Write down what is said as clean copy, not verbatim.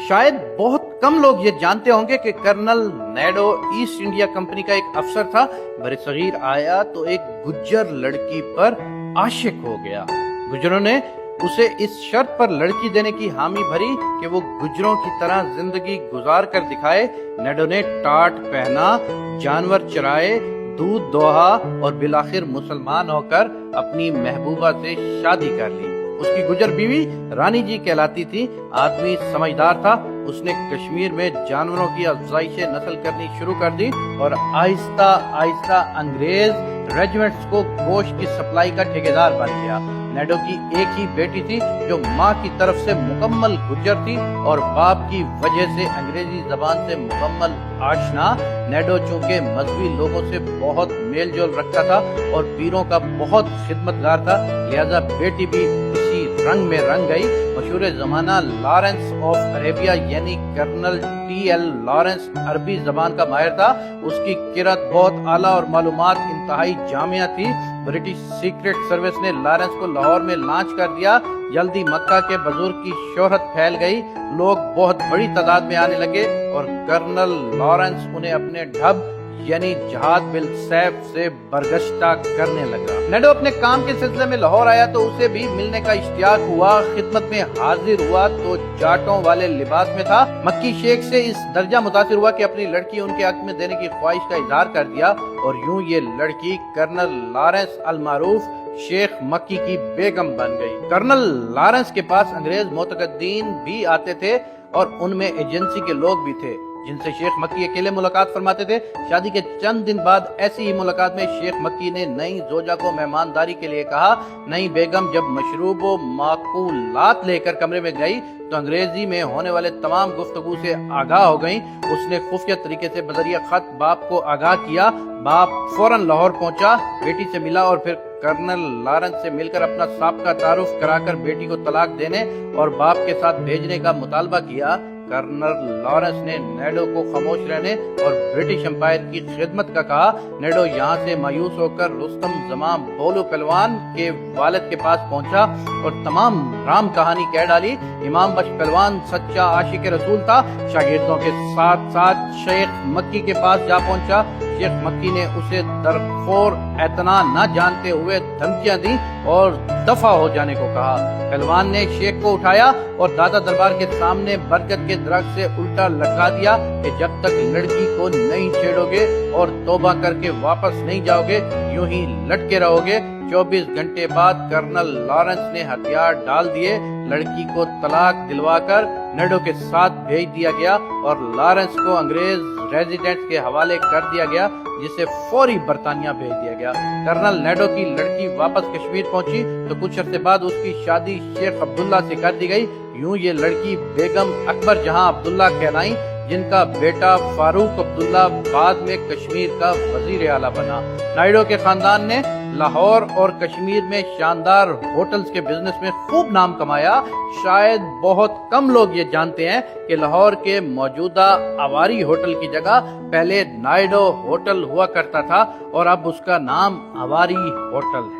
شاید بہت کم لوگ یہ جانتے ہوں گے کہ colonel Naidu East India Company کا ایک افسر تھا۔ برصغیر آیا تو ایک گجر لڑکی پر عاشق ہو گیا۔ گجروں نے اسے اس شرط پر لڑکی دینے کی حامی بھری کہ وہ گجروں کی طرح زندگی گزار کر دکھائے۔ نیڈو نے ٹاٹ پہنا، جانور چرائے، دودھ دوہا اور بالآخر مسلمان ہو کر اپنی محبوبہ سے شادی کر لی۔ اس کی گجر بیوی رانی جی کہلاتی تھی۔ آدمی سمجھدار تھا۔ اس نے کشمیر میں جانوروں کی افزائش نسل کرنی شروع کر دی اور آہستہ آہستہ انگریز ریجمنٹس کو گوشت کی سپلائی کا ٹھیکیدار بن گیا۔ نیڈو کی ایک ہی بیٹی تھی جو ماں کی طرف سے مکمل گجر تھی اور باپ کی وجہ سے انگریزی زبان سے مکمل آشنا۔ نیڈو چونکہ مذہبی لوگوں سے بہت میل جول رکھتا تھا اور پیروں کا بہت خدمتگار تھا، لہذا بیٹی بھی اسی رنگ میں رنگ گئی۔ مشہور زمانہ لارنس آف عربیہ یعنی کرنل ٹی ایل لارنس عربی زبان کا ماہر تھا۔ اس کی قرأت بہت اعلیٰ اور معلومات انتہائی جامعہ تھی۔ برٹش سیکرٹ سروس نے لارنس کو لاہور میں لانچ کر دیا۔ جلدی مکہ کے بزرگ کی شہرت پھیل گئی، لوگ بہت بڑی تعداد میں آنے لگے اور کرنل لارنس انہیں اپنے ڈھب یعنی جہاد بالسیف سے برگشتہ کرنے لگا۔ نیڈو اپنے کام کے سلسلے میں لاہور آیا تو اسے بھی ملنے کا اشتیاق ہوا۔ خدمت میں حاضر ہوا تو جاٹوں والے لباس میں تھا۔ مکی شیخ سے اس درجہ متاثر ہوا کہ اپنی لڑکی ان کے حق میں دینے کی خواہش کا اظہار کر دیا اور یوں یہ لڑکی کرنل لارنس المعروف شیخ مکی کی بیگم بن گئی۔ کرنل لارنس کے پاس انگریز معتقدین بھی آتے تھے اور ان میں ایجنسی کے لوگ بھی تھے جن سے شیخ مکی اکیلے ملاقات فرماتے تھے۔ شادی کے چند دن بعد ایسی ہی ملاقات میں شیخ مکی نے نئی زوجہ کو مہمانداری کے لیے کہا۔ نئی بیگم جب مشروب و معقولات لے کر کمرے میں گئی تو انگریزی میں ہونے والے تمام گفتگو سے آگاہ ہو گئیں۔ اس نے خفیہ طریقے سے بذریعہ خط باپ کو آگاہ کیا۔ باپ فوراً لاہور پہنچا، بیٹی سے ملا اور پھر کرنل لارنس سے مل کر اپنا سابقہ تعارف کرا کر بیٹی کو طلاق دینے اور باپ کے ساتھ بھیجنے کا مطالبہ کیا۔ کرنل لارنس نے نیڈو کو خاموش رہنے اور برٹش امپائر کی خدمت کا کہا۔ نیڈو یہاں سے مایوس ہو کر رستم زماں بولو پہلوان کے والد کے پاس پہنچا اور تمام رام کہانی کہہ ڈالی۔ امام بخش پہلوان سچا عاشق رسول تھا۔ شاگردوں کے ساتھ ساتھ شیخ مکی کے پاس جا پہنچا۔ شیخ مکی نے اسے درخور اعتنا نہ جانتے ہوئے دھمکیاں دی اور دفع ہو جانے کو کہا۔ پہلوان نے شیخ کو اٹھایا اور دادا دربار کے سامنے برکت کے درخت سے الٹا لٹکا دیا کہ جب تک لڑکی کو نہیں چھیڑو گے اور توبہ کر کے واپس نہیں جاؤ گے یوں ہی لٹکے رہو گے۔ 24 گھنٹے بعد کرنل لارنس نے ہتھیار ڈال دیے۔ لڑکی کو طلاق دلوا کر نیڈو کے ساتھ بھیج دیا گیا اور لارنس کو انگریز ریزیڈنٹ کے حوالے کر دیا گیا جسے فوری برطانیہ بھیج دیا گیا۔ کرنل نیڈو کی لڑکی واپس کشمیر پہنچی تو کچھ عرصے بعد اس کی شادی شیخ عبداللہ سے کر دی گئی۔ یوں یہ لڑکی بیگم اکبر جہاں عبداللہ کہلائیں جن کا بیٹا فاروق عبداللہ بعد میں کشمیر کا وزیر اعلیٰ بنا۔ نیڈو کے خاندان نے لاہور اور کشمیر میں شاندار ہوٹلز کے بزنس میں خوب نام کمایا۔ شاید بہت کم لوگ یہ جانتے ہیں کہ لاہور کے موجودہ آواری ہوٹل کی جگہ پہلے نیڈو ہوٹل ہوا کرتا تھا اور اب اس کا نام آواری ہوٹل ہے۔